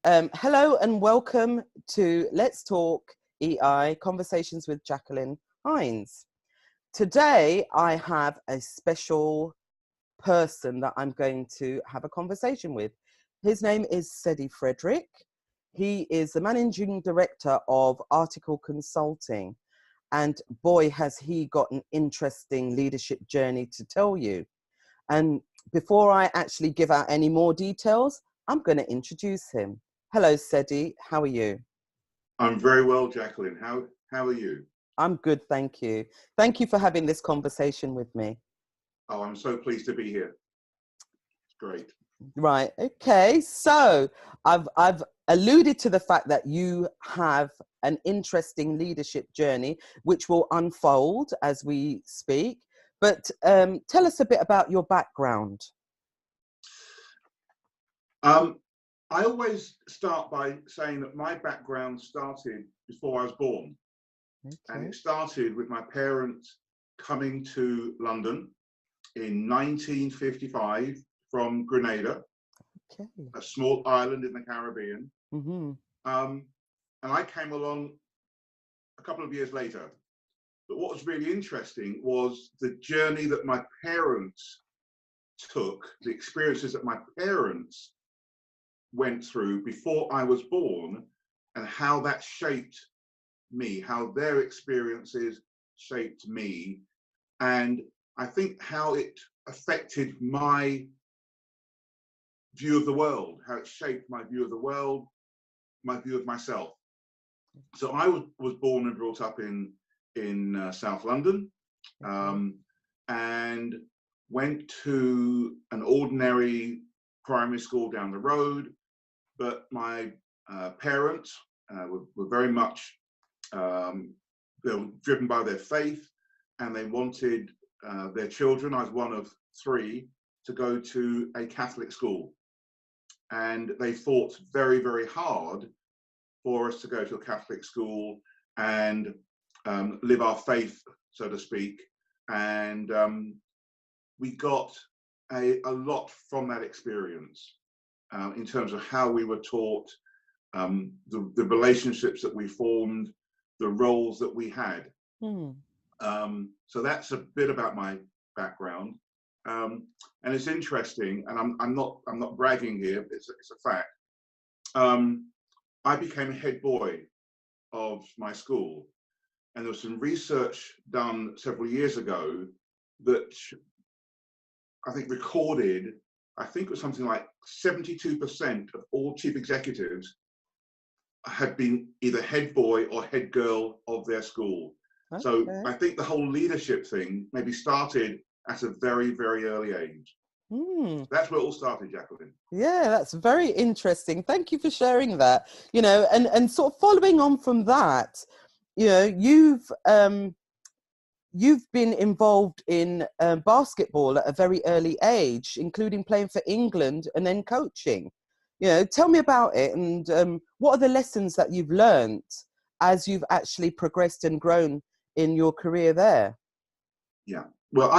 Hello and welcome to Let's Talk EI Conversations with Jacqueline Hines. Today I have a special person that I'm going to have a conversation with. His name is Cedi Frederick. He is the managing director of Article Consulting, and boy has he got an interesting leadership journey to tell you. And before I actually give out any more details, I'm going to introduce him. Hello, Cedi. How are you? I'm very well, Jacqueline. How are you? I'm good, thank you. Thank you for having this conversation with me. Oh, I'm so pleased to be here. It's great. Right. Okay. So I've alluded to the fact that you have an interesting leadership journey, which will unfold as we speak. But tell us a bit about your background. I always start by saying that my background started before I was born. Okay. And it started with my parents coming to London in 1955 from Grenada, Okay. a small island in the Caribbean. Mm-hmm. And I came along a couple of years later. But what was really interesting was the journey that my parents took, the experiences that my parents went through before I was born, and how that shaped me, how their experiences shaped me, and I think how it affected my view of the world, how it shaped my view of the world, my view of myself. So I was born and brought up in South London, and went to an ordinary primary school down the road. But my parents were very much they were driven by their faith, and they wanted their children, I was one of three, to go to a Catholic school. And they fought very, very hard for us to go to a Catholic school and live our faith, so to speak. And we got a lot from that experience. In terms of how we were taught, the relationships that we formed, the roles that we had. So that's a bit about my background, and it's interesting. And I'm not bragging here. It's a fact. I became head boy of my school, and there was some research done several years ago that I think recorded. I think it was something like 72% of all chief executives had been either head boy or head girl of their school. Okay. So I think the whole leadership thing maybe started at a very, very early age. That's where it all started, Jacqueline. Yeah, that's very interesting. Thank you for sharing that. You know, and sort of following on from that, you know, you've been involved in basketball at a very early age, including playing for England and then coaching. You know, tell me about it, and what are the lessons that you've learned as you've actually progressed and grown in your career there? Yeah, well,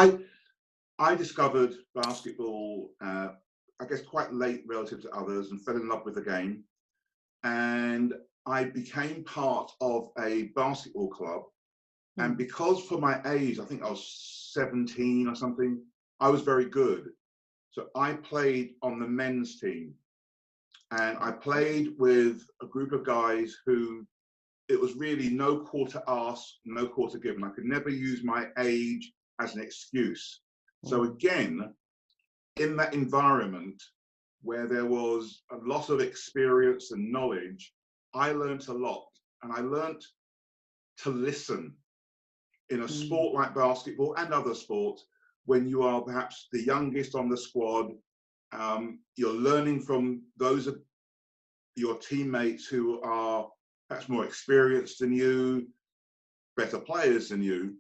I discovered basketball, I guess, quite late relative to others, and fell in love with the game. And I became part of a basketball club. And because for my age, I think I was 17 or something, I was very good. So I played on the men's team. And I played with a group of guys who it was really no quarter asked, no quarter given. I could never use my age as an excuse. So again, in that environment where there was a lot of experience and knowledge, I learned a lot. And I learned to listen. In a sport like basketball and other sports, when you are perhaps the youngest on the squad, you're learning from those of your teammates who are perhaps more experienced than you, better players than you.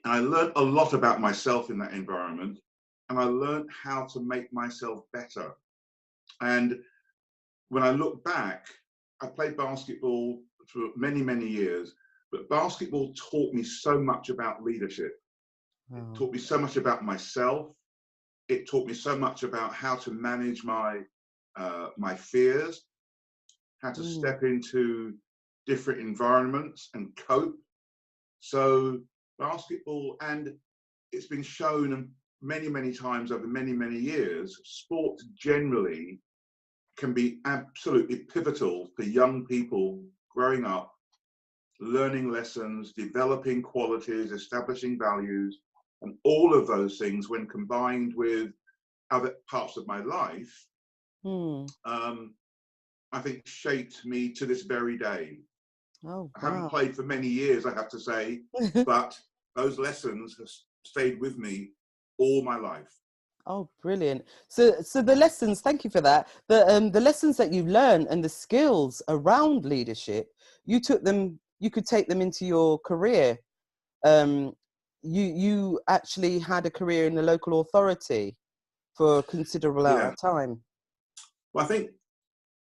And I learned a lot about myself in that environment, and I learned how to make myself better. And when I look back, I played basketball for many, many years. But basketball taught me so much about leadership. It taught me so much about myself. It taught me so much about how to manage my fears, how to Mm. step into different environments and cope. So basketball, and it's been shown many, many times over many, many years, sport generally can be absolutely pivotal for young people growing up, learning lessons, developing qualities, establishing values, and all of those things, when combined with other parts of my life, Mm. I think shaped me to this very day. Oh, I haven't wow. played for many years, I have to say, but those lessons have stayed with me all my life. Oh, brilliant. So the lessons, thank you for that. The lessons that you've learned and the skills around leadership, you could take them into your career. Um, you actually had a career in the local authority for a considerable amount Yeah. of time. Well, I think,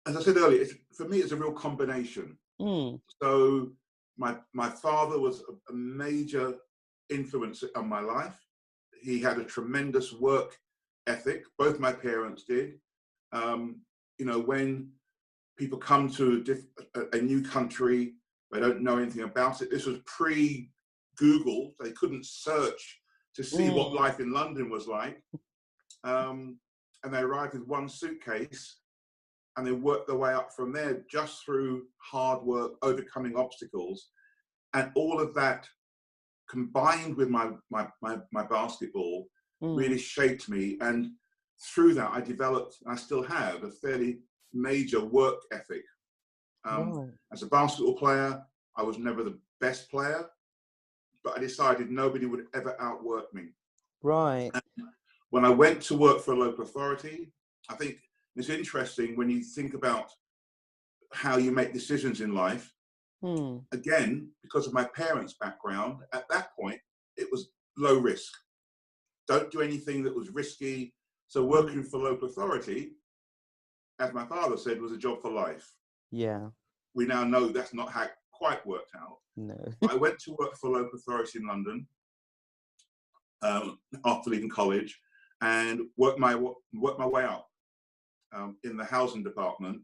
as I said earlier, for me, it's a real combination. Mm. So my father was a major influence on my life. He had a tremendous work ethic. Both my parents did. You know, when people come to a new country, they don't know anything about it. This was pre-Google. They couldn't search to see what Mm. life in London was like. And they arrived with one suitcase, and they worked their way up from there just through hard work, overcoming obstacles. And all of that combined with my basketball Mm. really shaped me. And through that, I developed, and I still have, a fairly major work ethic. Right. As a basketball player, I was never the best player, but I decided nobody would ever outwork me. Right. When I went to work for a local authority, I think it's interesting when you think about how you make decisions in life. Mm. Again, because of my parents' background, at that point, it was low risk. Don't do anything that was risky. So Mm. working for local authority, as my father said, was a job for life. Yeah. We now know that's not how it quite worked out. No. I went to work for a local authority in London after leaving college, and worked my way up in the housing department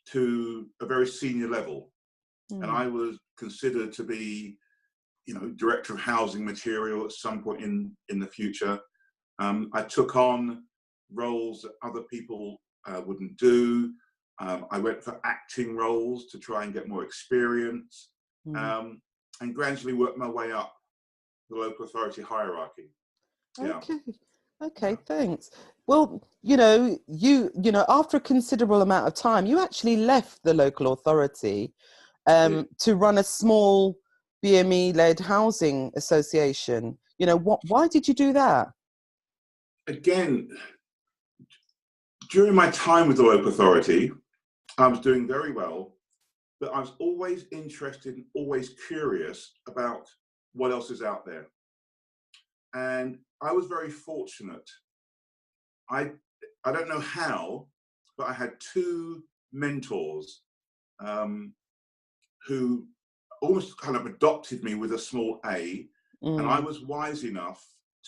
to a very senior level. And Mm. I was considered to be, you know, director of housing material at some point in the future. I took on roles that other people wouldn't do. I went for acting roles to try and get more experience, Mm. and gradually worked my way up the local authority hierarchy. Yeah. Okay. Yeah. Okay, thanks. Well, after a considerable amount of time, you actually left the local authority I did. to run a small BME-led housing association. Why did you do that? Again, during my time with the local authority, I was doing very well, but I was always interested and always curious about what else is out there. And I was very fortunate. I don't know how, but I had two mentors um, who almost kind of adopted me with a small a, and I Mm. was wise enough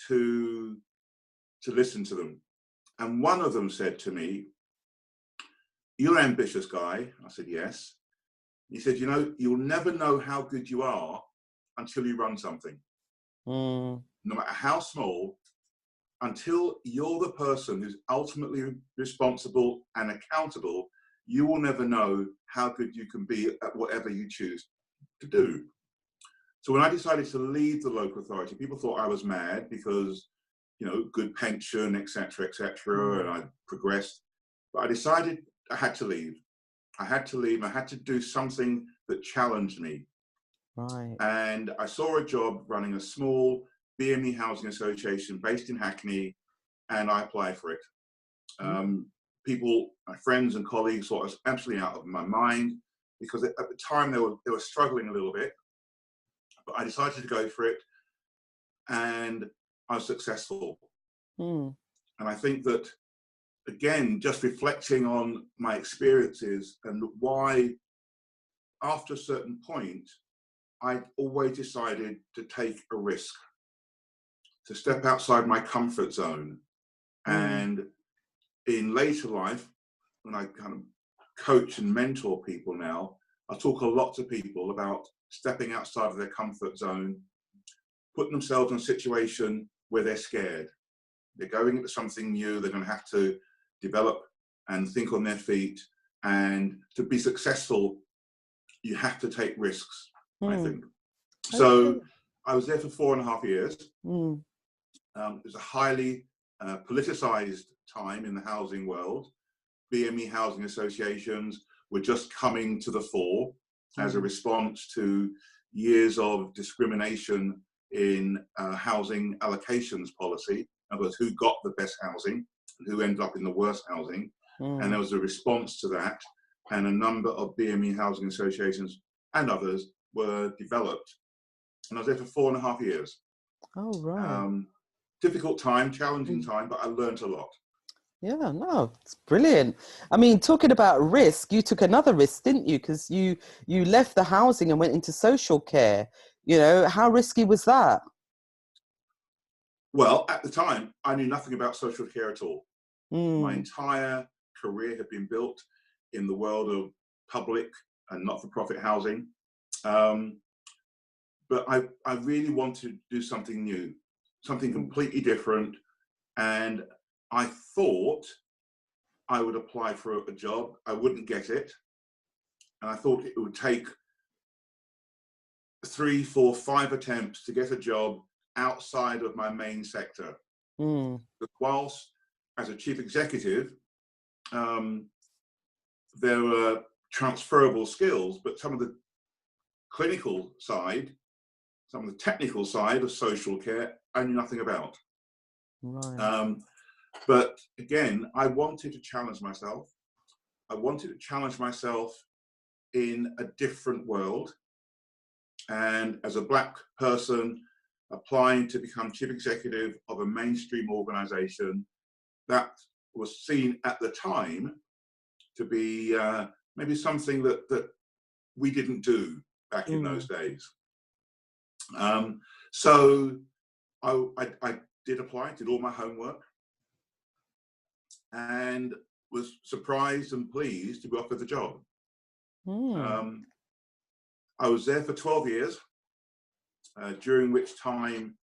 to listen to them. And one of them said to me, "You're an ambitious guy." I said, "Yes." He said, "You know, you'll never know how good you are until you run something, Mm. no matter how small, until you're the person who's ultimately responsible and accountable, you will never know how good you can be at whatever you choose to do." So when I decided to leave the local authority, people thought I was mad because, you know, good pension, etc., Mm. and I progressed. But I decided I had to leave. I had to leave. I had to do something that challenged me. Right. And I saw a job running a small BME housing association based in Hackney, and I applied for it. Mm. People, my friends and colleagues, thought I was absolutely out of my mind because at the time they were struggling a little bit. But I decided to go for it, and I was successful. Mm. And I think that, again, just reflecting on my experiences and why, after a certain point, I always decided to take a risk, to step outside my comfort zone. Mm. And in later life, when I kind of coach and mentor people now, I talk a lot to people about stepping outside of their comfort zone, putting themselves in a situation where they're scared. They're going into something new, they're going to have to develop and think on their feet. And to be successful, you have to take risks, I think. So I was there for 4.5 years. It was a highly politicized time in the housing world. BME housing associations were just coming to the fore as a response to years of discrimination in housing allocations policy. In other words, who got the best housing and who ended up in the worst housing. And there was a response to that, and a number of BME housing associations and others were developed. And I was there for 4.5 years. Oh, right. Difficult time, challenging time, but I learned a lot. Yeah, no, it's brilliant. I mean, talking about risk, you took another risk, didn't you? Because you left the housing and went into social care. You know, how risky was that? Well, at the time, I knew nothing about social care at all. My entire career had been built in the world of public and not-for-profit housing. But I really wanted to do something new, something completely different. And I thought I would apply for a job. I wouldn't get it. And I thought it would take 3, 4, 5 attempts to get a job outside of my main sector. But whilst as a chief executive, there were transferable skills, but some of the clinical side, some of the technical side of social care, I knew nothing about. Right. But again, I wanted to challenge myself. I wanted to challenge myself in a different world. And as a Black person applying to become chief executive of a mainstream organization, that was seen at the time to be maybe something that we didn't do back in those days. So I did apply, did all my homework, and was surprised and pleased to be offered the job. I was there for 12 years, during which time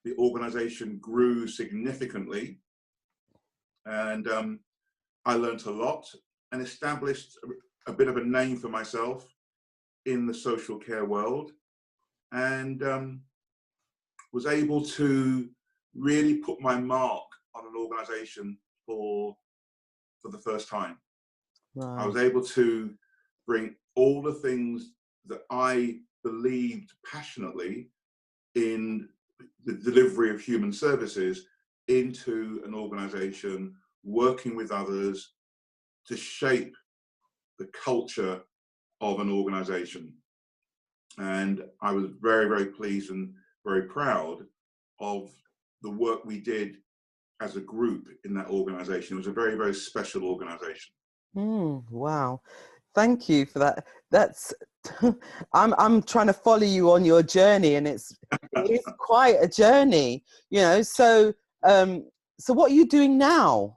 the organization grew significantly, and I learned a lot and established a bit of a name for myself in the social care world, and was able to really put my mark on an organization for the first time. Right. I was able to bring all the things that I believed passionately in the delivery of human services into an organization, working with others to shape the culture of an organization. And I was very, very pleased and very proud of the work we did as a group in that organization. It was a very, very special organization. Wow. Thank you for that. That's I'm trying to follow you on your journey, and it is quite a journey, you know. So so what are you doing now?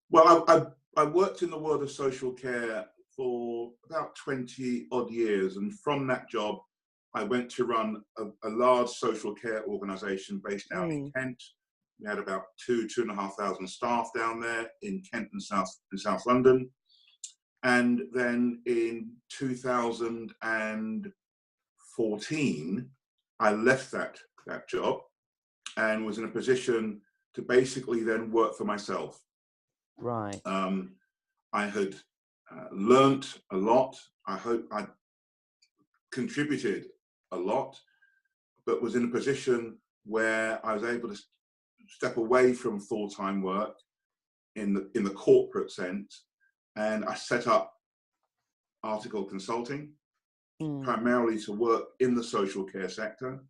Well, I worked in the world of social care for about 20 odd years, and from that job I went to run a large social care organization based down in Kent. We had about 2,500 staff down there in Kent and South London. And then in 2014, I left that job and was in a position to basically then work for myself. Right. I had learnt a lot. I hope I contributed a lot, but was in a position where I was able to step away from full-time work in the corporate sense, and I set up article consulting, primarily to work in the social care sector.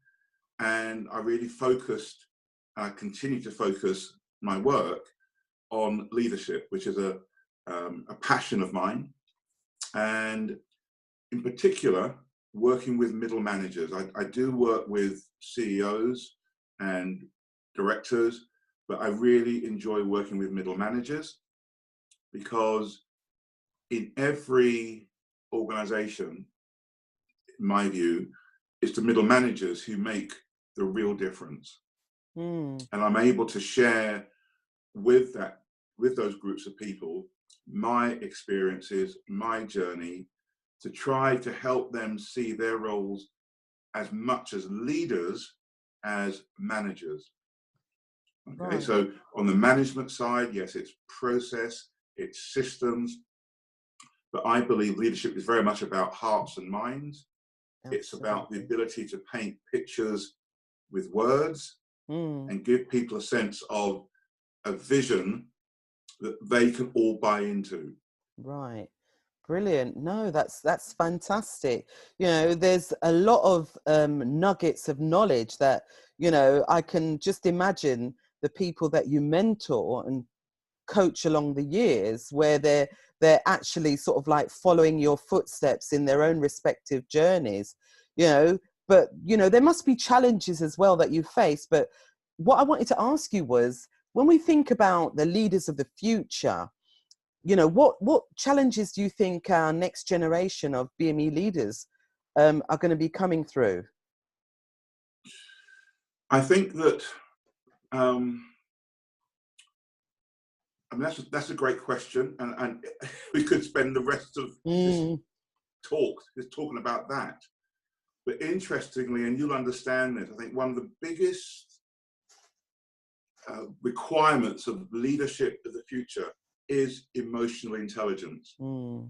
And I really focused, I continue to focus my work on leadership, which is a passion of mine. And in particular, working with middle managers. I do work with CEOs and directors, but I really enjoy working with middle managers, because in every organization, in my view, it's the middle managers who make the real difference. Mm. And I'm able to share with those groups of people my experiences, my journey, to try to help them see their roles as much as leaders as managers. Okay, Right. so on the management side, yes, it's process, it's systems, but I believe leadership is very much about hearts and minds. It's about the Absolutely. ability to paint pictures with words Mm. and give people a sense of a vision that they can all buy into. Right. Brilliant. No, that's fantastic. You know, there's a lot of nuggets of knowledge that, you know, I can just imagine the people that you mentor and coach along the years, where they're actually sort of like following your footsteps in their own respective journeys, you know. But, you know, there must be challenges as well that you face. But what I wanted to ask you was, when we think about the leaders of the future, you know, what challenges do you think our next generation of BME leaders are going to be coming through? I think that I mean that's a great question, and we could spend the rest of this Mm. talk just talking about that. But interestingly, and you'll understand this, I think one of the biggest requirements of leadership of the future is emotional intelligence. Mm.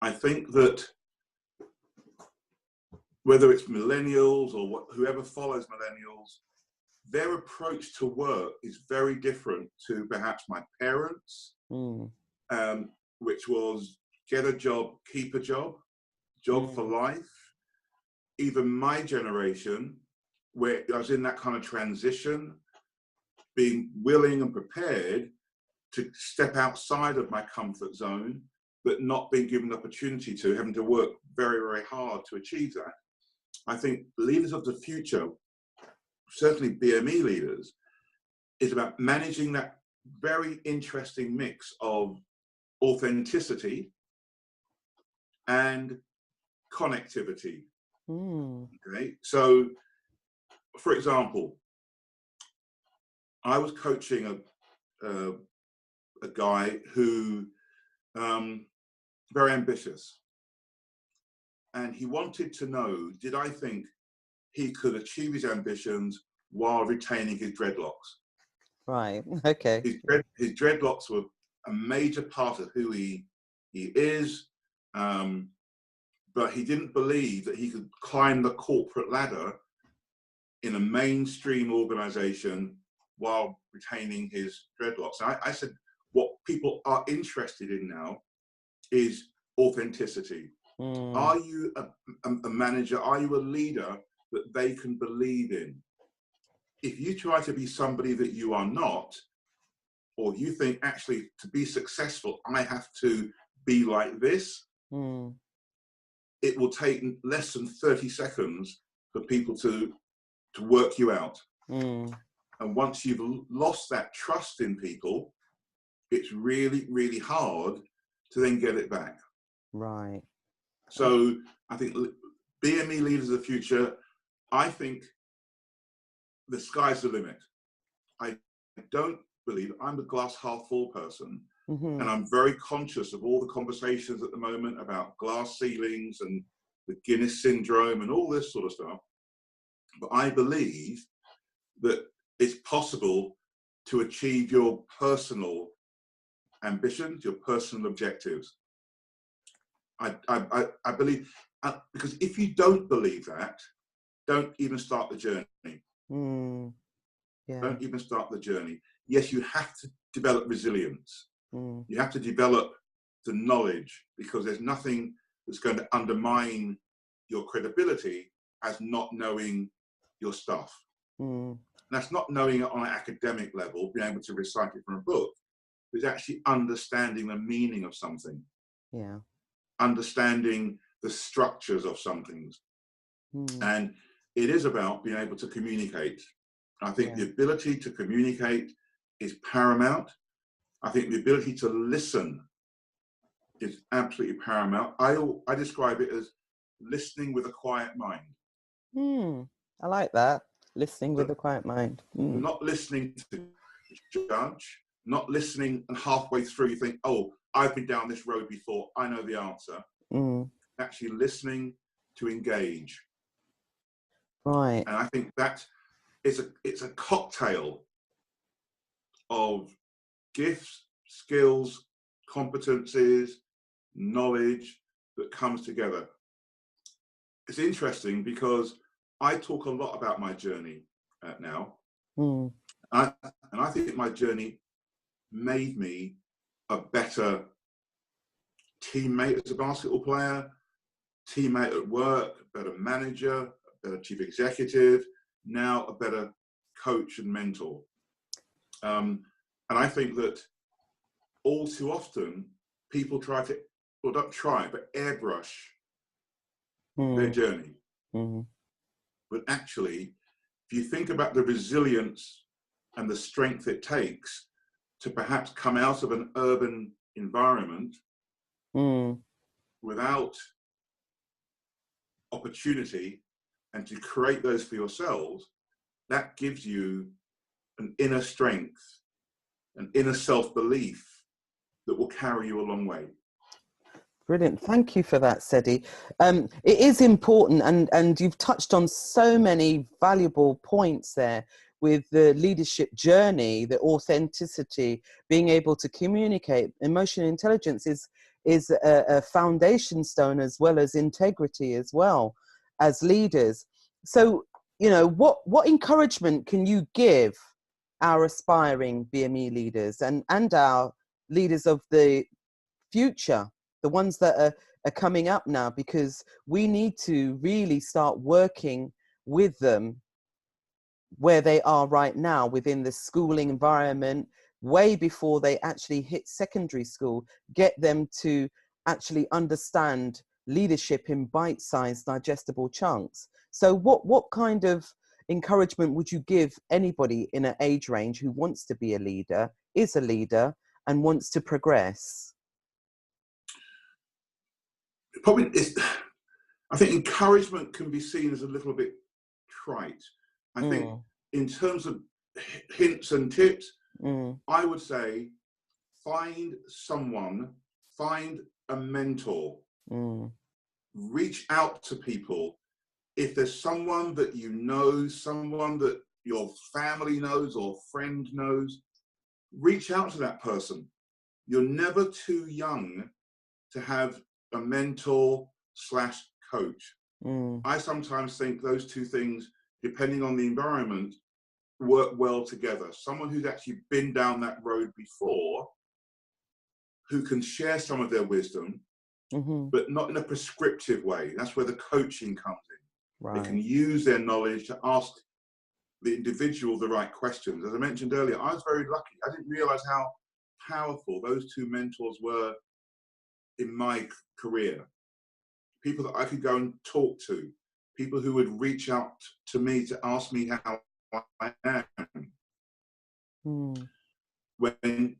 I think that whether it's millennials or whoever follows millennials, their approach to work is very different to perhaps my parents, Mm. which was get a job, keep a job, job for Mm. life. Even my generation, where I was in that kind of transition, being willing and prepared to step outside of my comfort zone, but not being given the opportunity to, having to work very, very hard to achieve that. I think leaders of the future, certainly BME leaders, is about managing that very interesting mix of authenticity and connectivity. Mm. Okay, so for example, I was coaching a guy who very ambitious, and he wanted to know, did I think he could achieve his ambitions while retaining his dreadlocks? Right. Okay. His dreadlocks were a major part of who he is, but he didn't believe that he could climb the corporate ladder in a mainstream organization while retaining his dreadlocks. I said, what people are interested in now is authenticity. Mm. Are you a manager? Are you a leader that they can believe in? If you try to be somebody that you are not, or you think actually to be successful, I have to be like this, Mm. it will take less than 30 seconds for people to work you out. Mm. And once you've lost that trust in people, it's really, really hard to then get it back. Right. So I think BME leaders of the future, I think the sky's the limit. I don't believe, I'm a glass half full person, Mm-hmm. and I'm very conscious of all the conversations at the moment about glass ceilings and the Guinness syndrome and all this sort of stuff. But I believe that it's possible to achieve your personal ambitions, your personal objectives. I believe, because if you don't believe that, don't even start the journey. Mm. Yeah. Don't even start the journey. Yes, you have to develop resilience. Mm. You have to develop the knowledge, because there's nothing that's going to undermine your credibility as not knowing your stuff. Mm. That's not knowing it on an academic level, being able to recite it from a book. It's actually understanding the meaning of something. Yeah. Understanding the structures of some things. Mm. And it is about being able to communicate. I think Yeah. the ability to communicate is paramount. I think the ability to listen is absolutely paramount. I describe it as listening with a quiet mind. I like that. Listening with But a quiet mind. not listening to judge, not listening and halfway through you think, oh, I've been down this road before, I know the answer. Actually listening to engage. Right. And I think that it's a cocktail of gifts, skills, competencies, knowledge that comes together. It's interesting because I talk a lot about my journey now. And I think my journey made me a better teammate as a basketball player, teammate at work, a better manager, a better chief executive, now a better coach and mentor. And I think that all too often people try to, well, not try, but airbrush their journey. But actually, if you think about the resilience and the strength it takes to perhaps come out of an urban environment without opportunity and to create those for yourselves, that gives you an inner strength, an inner self-belief that will carry you a long way. Brilliant. Thank you for that, Cedi. It is important, and you've touched on so many valuable points there with the leadership journey, the authenticity, being able to communicate. Emotional intelligence is a foundation stone, as well as integrity as well as leaders. So, you know, what encouragement can you give our aspiring BME leaders and our leaders of the future, the ones that are coming up now, because we need to really start working with them where they are right now within the schooling environment, way before they actually hit secondary school, get them to actually understand leadership in bite-sized digestible chunks. So what kind of encouragement would you give anybody in an age range who wants to be a leader, is a leader, and wants to progress? Probably, I think encouragement can be seen as a little bit trite. I think in terms of hints and tips, I would say find someone, find a mentor, reach out to people. If there's someone that you know, someone that your family knows or friend knows, reach out to that person. You're never too young to have a mentor / coach. I sometimes think those two things, depending on the environment, work well together. Someone who's actually been down that road before, who can share some of their wisdom, but not in a prescriptive way. That's where the coaching comes in. Right. They can use their knowledge to ask the individual the right questions. As I mentioned earlier, I was very lucky. I didn't realize how powerful those two mentors were in my career. People that I could go and talk to, people who would reach out to me to ask me how I am. When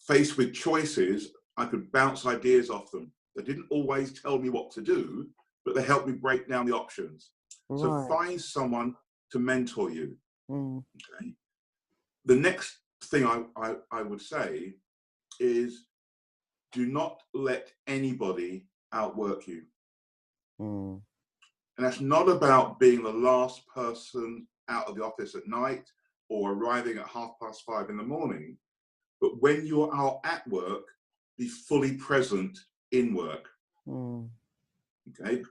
faced with choices, I could bounce ideas off them. They didn't always tell me what to do, but they helped me break down the options. Right. So find someone to mentor you. Okay. The next thing I would say is, do not let anybody outwork you. And that's not about being the last person out of the office at night or arriving at 5:30 in the morning, but when you are at work, be fully present in work. Okay,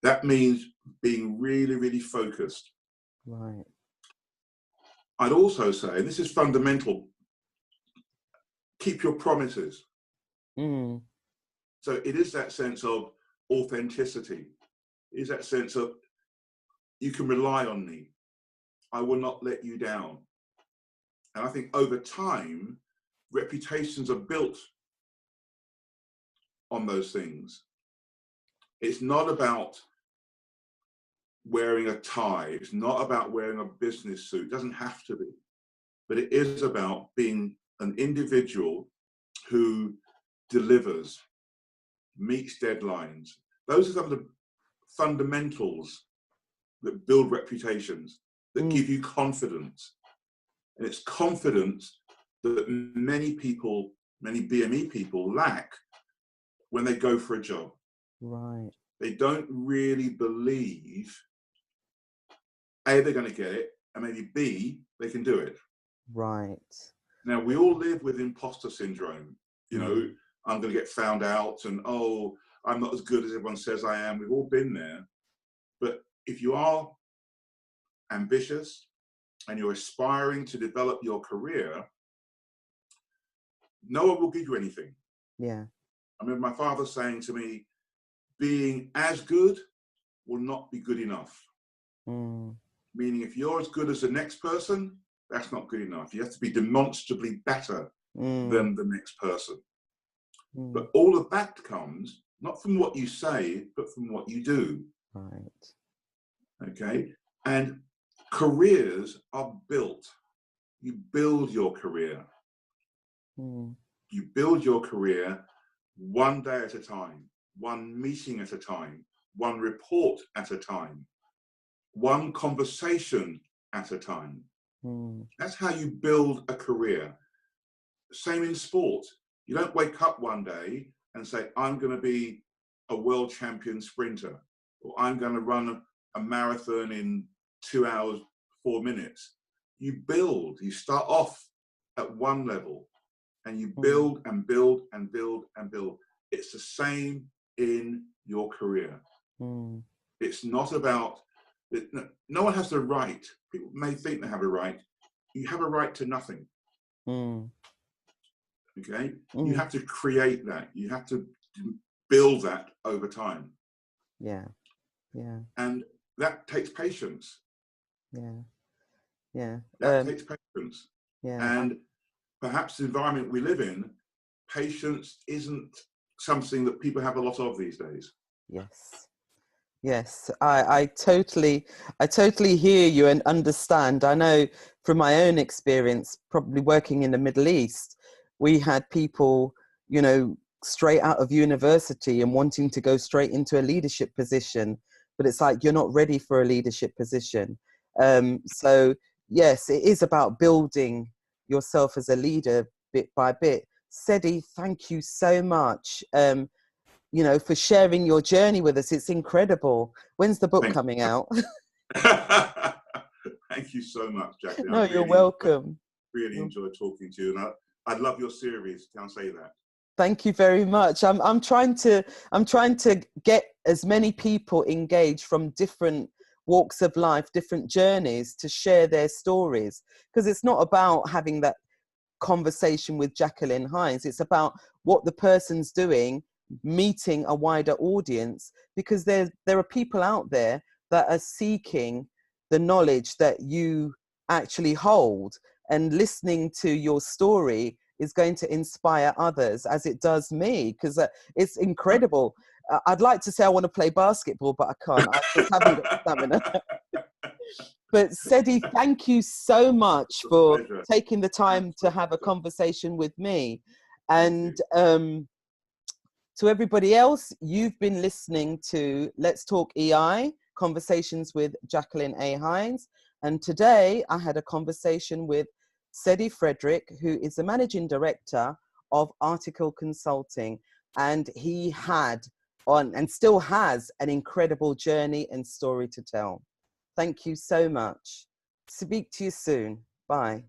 that means being really, really focused. Right. I'd also say, and this is fundamental, keep your promises. So it is that sense of authenticity. It is that sense of, you can rely on me. I will not let you down. And I think over time, reputations are built on those things. It's not about wearing a tie. It's not about wearing a business suit. It doesn't have to be. But it is about being an individual who delivers, meets deadlines. Those are some of the fundamentals that build reputations, that give you confidence. And it's confidence that many people, many BME people lack when they go for a job. Right. They don't really believe, A, they're going to get it, and maybe B, they can do it. Right. Now, we all live with imposter syndrome. You know, I'm going to get found out, and oh, I'm not as good as everyone says I am. We've all been there. But if you are ambitious and you're aspiring to develop your career, no one will give you anything. Yeah. I remember my father saying to me, being as good will not be good enough. Meaning if you're as good as the next person, that's not good enough. You have to be demonstrably better than the next person. But all of that comes not from what you say, but from what you do. Right. Okay? And careers are built. You build your career. You build your career one day at a time, one meeting at a time, one report at a time, one conversation at a time. That's how you build a career. Same in sport. You don't wake up one day and say, I'm going to be a world champion sprinter, or I'm going to run a marathon in 2 hours, 4 minutes. You build. You start off at one level and you build and build and build and build. It's the same in your career. It's not about, no one has the right. People may think they have a right. You have a right to nothing. Okay? You have to create that. You have to build that over time. Yeah. Yeah. And that takes patience. Yeah. Yeah. That takes patience. Yeah. And perhaps the environment we live in, patience isn't something that people have a lot of these days. Yes. Yes, I totally hear you and understand. I know from my own experience, probably working in the Middle East, we had people, you know, straight out of university and wanting to go straight into a leadership position, but it's like, you're not ready for a leadership position. So yes, it is about building yourself as a leader bit by bit. Cedi, thank you so much. You know, for sharing your journey with us. It's incredible. When's the book coming out? Thank you so much, Jacqueline. No, you're welcome. Really enjoyed talking to you, and I love your series. Can I say that? Thank you very much. I'm trying to get as many people engaged from different walks of life, different journeys, to share their stories, because it's not about having that conversation with Jacqueline Hines. It's about what the person's doing, meeting a wider audience, because there are people out there that are seeking the knowledge that you actually hold, and listening to your story is going to inspire others, as it does me, because it's incredible. I'd like to say I want to play basketball, but I can't. I just haven't got stamina. But Cedi, thank you so much for taking the time to have a conversation with me. And to everybody else, you've been listening to Let's Talk EI, Conversations with Jacqueline A. Hines. And today I had a conversation with Cedi Frederick, who is the Managing Director of Article Consulting. And he had and still has an incredible journey and story to tell. Thank you so much. Speak to you soon. Bye.